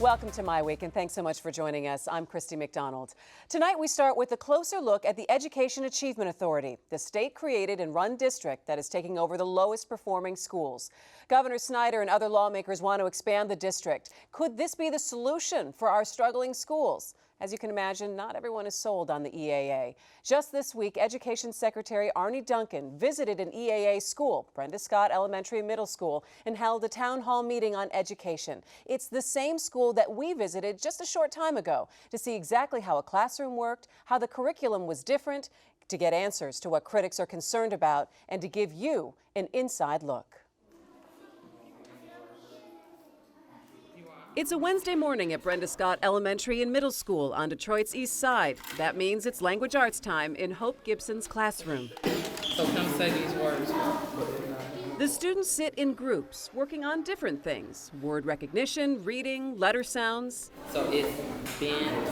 Welcome to MiWeek, and thanks so much for joining us. I'm Christy McDonald. Tonight we start with a closer look at the Education Achievement Authority, the state-created and run district that is taking over the lowest performing schools. Governor Snyder and other lawmakers want to expand the district. Could this be the solution for our struggling schools? As you can imagine, not everyone is sold on the EAA. Just this week, Education Secretary Arne Duncan visited an EAA school, Brenda Scott Elementary and Middle School, and held a town hall meeting on education. It's the same school that we visited just a short time ago to see exactly how a classroom worked, how the curriculum was different, to get answers to what critics are concerned about, and to give you an inside look. It's a Wednesday morning at Brenda Scott Elementary and Middle School on Detroit's East Side. That means it's language arts time in Hope Gibson's classroom. So come say these words. The students sit in groups, working on different things: word recognition, reading, letter sounds. So it's bend.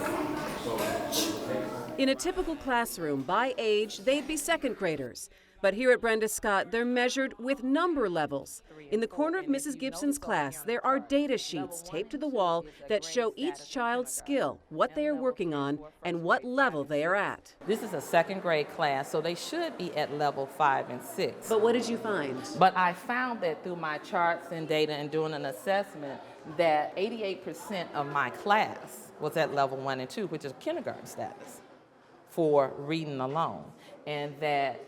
In a typical classroom, by age, they'd be second graders. But here at Brenda Scott, they're measured with number levels. In the corner of Mrs. Gibson's class, there are data sheets taped to the wall that show each child's skill, what they are working on, and what level they are at. This is a second grade class, so they should be at level 5 and 6. But what did you find? But I found that through my charts and data and doing an assessment that 88% of my class was at level 1 and 2, which is kindergarten status for reading alone. And that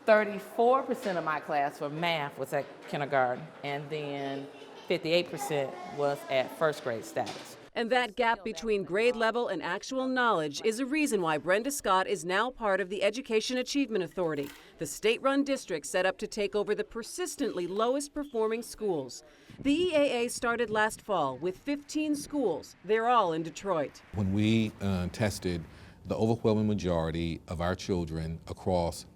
34% of my class for math was at kindergarten, and then 58% was at first grade status. And that gap between grade level and actual knowledge is a reason why Brenda Scott is now part of the Education Achievement Authority, the state-run district set up to take over the persistently lowest performing schools. The EAA started last fall with 15 schools. They're all in Detroit. When we tested the overwhelming majority of our children across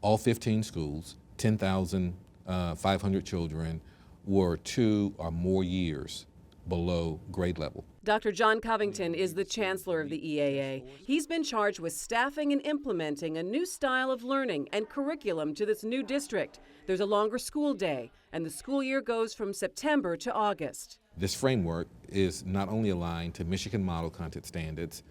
all 15 schools, 10,500 children, were 2 or more years below grade level. Dr. John Covington is the chancellor of the EAA. He's been charged with staffing and implementing a new style of learning and curriculum to this new district. There's a longer school day, and the school year goes from September to August. This framework is not only aligned to Michigan Model Content Standards,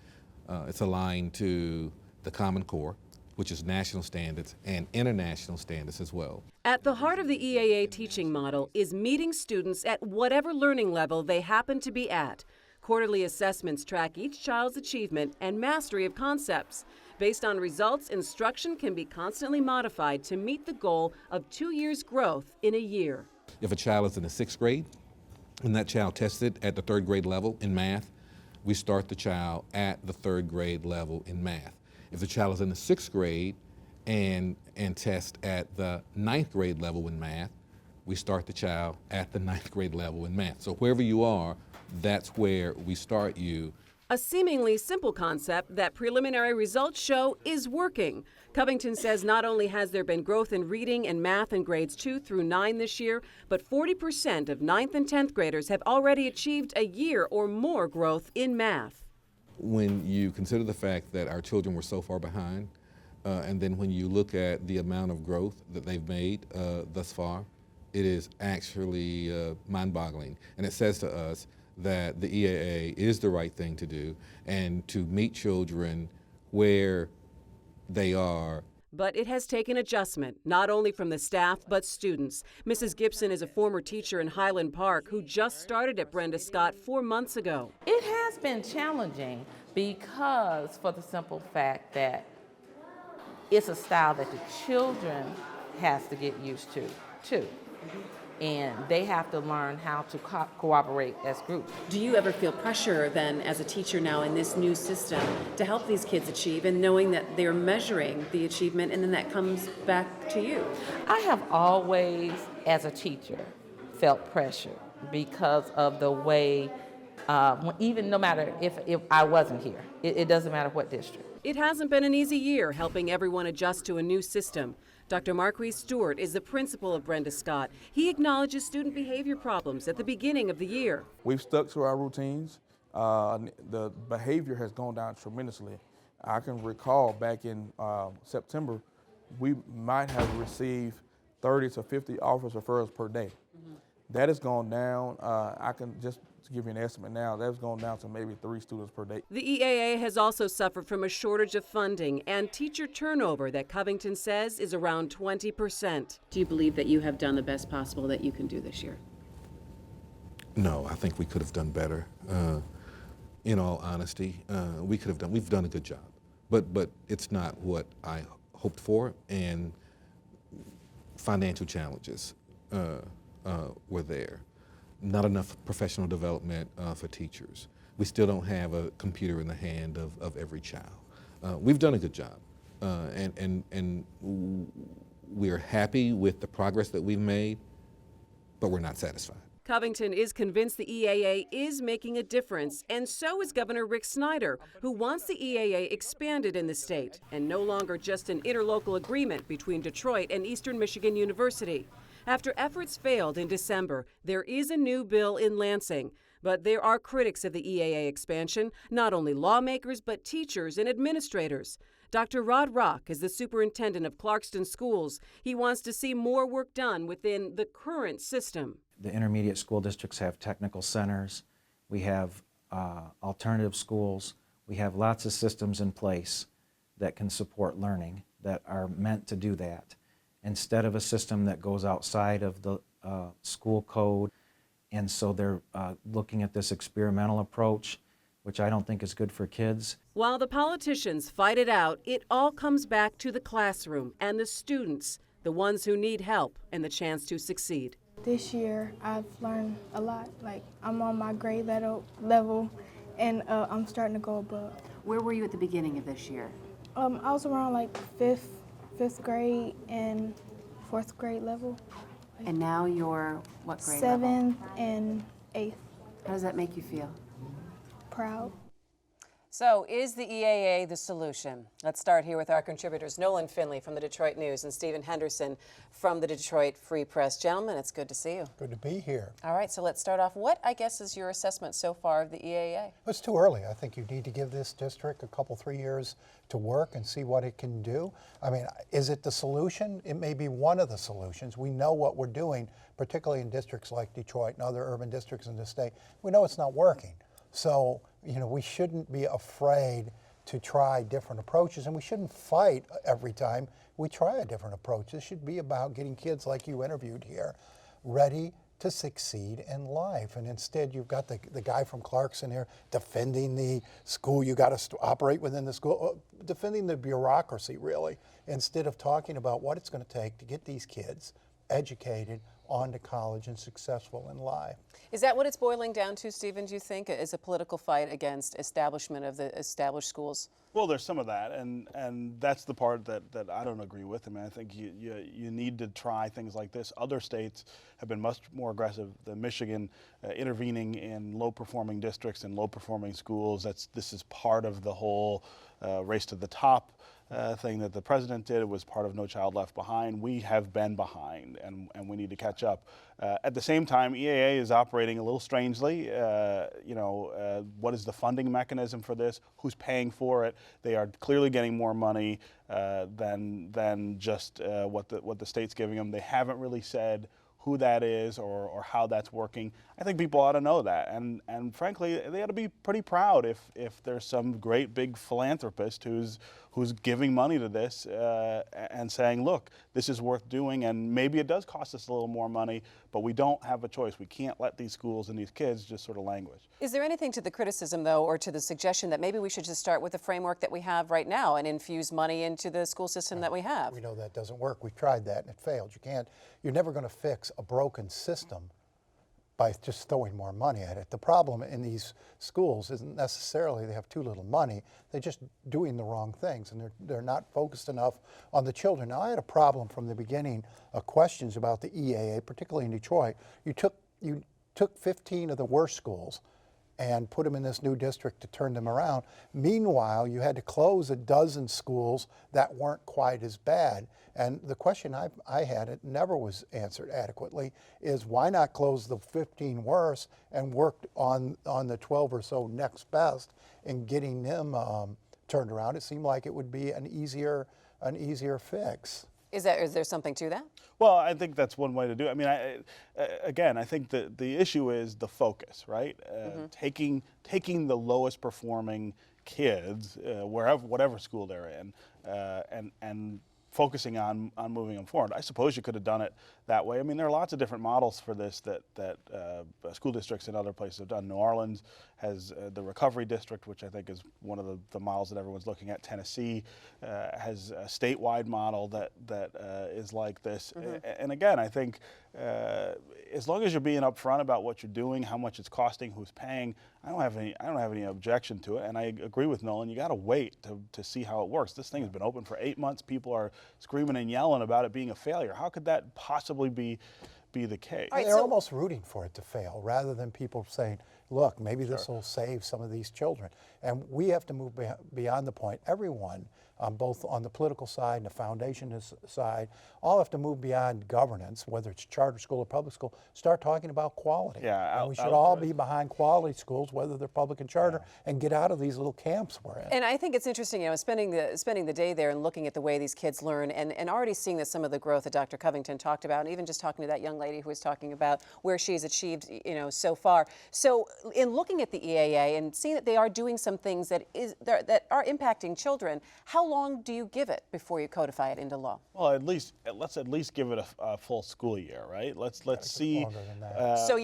it's aligned to the Common Core, which is national standards, and international standards as well. At the heart of the EAA teaching model is meeting students at whatever learning level they happen to be at. Quarterly assessments track each child's achievement and mastery of concepts. Based on results, instruction can be constantly modified to meet the goal of 2 years' growth in a year. If a child is in the 6th grade and that child tested at the 3rd grade level in math, we start the child at the 3rd grade level in math. If the child is in the 6th grade and test at the 9th grade level in math, we start the child at the 9th grade level in math. So wherever you are, that's where we start you. A seemingly simple concept that preliminary results show is working. Covington says not only has there been growth in reading and math in grades 2 through 9 this year, but 40% of 9th and 10th graders have already achieved a year or more growth in math. When you consider the fact that our children were so far behind, and then when you look at the amount of growth that they've made thus far, it is actually mind-boggling. And it says to us that the EAA is the right thing to do and to meet children where they are. But it has taken adjustment, not only from the staff, but students. Mrs. Gibson is a former teacher in Highland Park who just started at Brenda Scott 4 months ago. It has been challenging because for the simple fact that it's a style that the children has to get used to, too. And they have to learn how to cooperate as groups. Do you ever feel pressure then as a teacher now in this new system to help these kids achieve, and knowing that they're measuring the achievement and then that comes back to you? I have always, as a teacher, felt pressure because of the way, even no matter if I wasn't here, it doesn't matter what district. It hasn't been an easy year helping everyone adjust to a new system. Dr. Marquis Stewart is the principal of Brenda Scott. He acknowledges student behavior problems at the beginning of the year. We've stuck to our routines. The behavior has gone down tremendously. I can recall back in September, we might have received 30 to 50 office referrals per day. That has gone down. I can just to give you an estimate now, that's gone down to maybe 3 students per day. The EAA has also suffered from a shortage of funding and teacher turnover that Covington says is around 20%. Do you believe that you have done the best possible that you can do this year? No, I think we could have done better. In all honesty, we've done a good job, but it's not what I hoped for, and financial challenges were there. Not enough professional development for teachers. We still don't have a computer in the hand of every child. We've done a good job, and we're happy with the progress that we've made, but we're not satisfied. Covington is convinced the EAA is making a difference, and so is Governor Rick Snyder, who wants the EAA expanded in the state and no longer just an interlocal agreement between Detroit and Eastern Michigan University. After efforts failed in December, there is a new bill in Lansing. But there are critics of the EAA expansion, not only lawmakers, but teachers and administrators. Dr. Rod Rock is the superintendent of Clarkston Schools. He wants to see more work done within the current system. The intermediate school districts have technical centers. We have alternative schools. We have lots of systems in place that can support learning that are meant to do that. Instead of a system that goes outside of the school code. And so they're looking at this experimental approach, which I don't think is good for kids. While the politicians fight it out, it all comes back to the classroom and the students, the ones who need help and the chance to succeed. This year, I've learned a lot. Like, I'm on my grade level and I'm starting to go above. Where were you at the beginning of this year? I was around like fifth grade and 4th grade level. And now you're what grade 7th and 8th. How does that make you feel? Proud. So is the EAA the solution? Let's start here with our contributors, Nolan Finley from the Detroit News and Stephen Henderson from the Detroit Free Press. Gentlemen, it's good to see you. Good to be here. All right, so let's start off. What, I guess, is your assessment so far of the EAA? It's too early. I think you need to give this district a couple, 3 years to work and see what it can do. I mean, is it the solution? It may be one of the solutions. We know what we're doing, particularly in districts like Detroit and other urban districts in the state. We know it's not working. So, you know, we shouldn't be afraid to try different approaches, and we shouldn't fight every time we try a different approach. This should be about getting kids like you interviewed here ready to succeed in life. And instead, you've got the guy from Clarkston here defending the school. You got to operate within the school, defending the bureaucracy, really, instead of talking about what it's going to take to get these kids educated, on to college and successful in life. Is that what it's boiling down to, Stephen, do you think, is a political fight against establishment of the established schools? Well, there's some of that, and that's the part that I don't agree with. I mean, I think you need to try things like this. Other states have been much more aggressive than Michigan, intervening in low-performing districts and low-performing schools. This is part of the whole race to the top thing that the president did. It was part of No Child Left Behind. We have been behind, and we need to catch up. At the same time, EAA is operating a little strangely. What is the funding mechanism for this? Who's paying for it? They are clearly getting more money than just what the state's giving them. They haven't really said who that is or how that's working. I think people ought to know that, and frankly, they ought to be pretty proud if there's some great big philanthropist who's giving money to this and saying, look, this is worth doing, and maybe it does cost us a little more money, but we don't have a choice. We can't let these schools and these kids just sort of languish. Is there anything to the criticism, though, or to the suggestion that maybe we should just start with the framework that we have right now and infuse money into the school system that we have? We know that doesn't work. We've tried that and it failed. You're never going to fix a broken system by just throwing more money at it. The problem in these schools isn't necessarily they have too little money. They're just doing the wrong things, and they're not focused enough on the children. Now, I had a problem from the beginning of questions about the EAA, particularly in Detroit. You took 15 of the worst schools and put them in this new district to turn them around. Meanwhile, you had to close a dozen schools that weren't quite as bad. And the question I had, it never was answered adequately, is why not close the 15 worst and work on the 12 or so next best in getting them turned around? It seemed like it would be an easier fix. Is there something to that? Well, I think that's one way to do it. I mean, again, I think that the issue is the focus, right? Taking the lowest performing kids, whatever school they're in, and focusing on moving them forward. I suppose you could have done it that way. I mean, there are lots of different models for this that school districts in other places have done. New Orleans has the recovery district, which I think is one of the models that everyone's looking at. Tennessee has a statewide model that is like this. And again, I think as long as you're being upfront about what you're doing, how much it's costing, who's paying, I don't have any objection to it. And I agree with Nolan. You got to wait to see how it works. This thing has been open for 8 months. People are screaming and yelling about it being a failure. How could that possibly be the case? They're almost rooting for it to fail rather than people saying, look, maybe this will save some of these children. And we have to move beyond the point. Everyone, both on the political side and the foundation side, all have to move beyond governance, whether it's charter school or public school, start talking about quality. Yeah, and we should all be behind quality schools, whether they're public and charter, and get out of these little camps we're in. And I think it's interesting, spending the day there and looking at the way these kids learn, and already seeing that some of the growth that Dr. Covington talked about, and even just talking to that young lady who was talking about where she's achieved, so far. So in looking at the EAA and seeing that they are doing some things that are impacting children, how long do you give it before you codify it into law? Well, let's at least give it a full school year, right? Let's see. Longer than that. So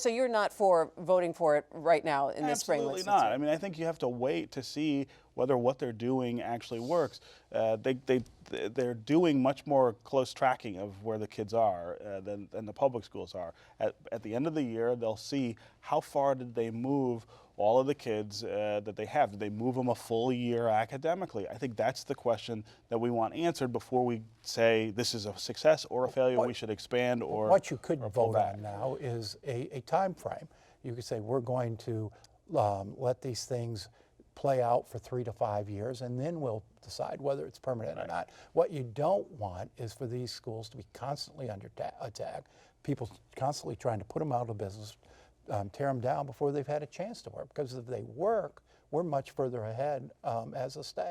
you're not for voting for it right now in the spring? Absolutely not. I mean, I think you have to wait to see whether what they're doing actually works. They're doing much more close tracking of where the kids are than the public schools are. At the end of the year, they'll see how far did they move all of the kids that they have. Did they move them a full year academically? I think that's the question that we want answered before we say this is a success or a failure, we should expand or what you could pull vote back. on now is a time frame. You could say we're going to let these things play out for 3 to 5 years, and then we'll decide whether it's permanent or not. What you don't want is for these schools to be constantly under attack, people constantly trying to put them out of business, tear them down before they've had a chance to work. Because if they work, we're much further ahead as a state.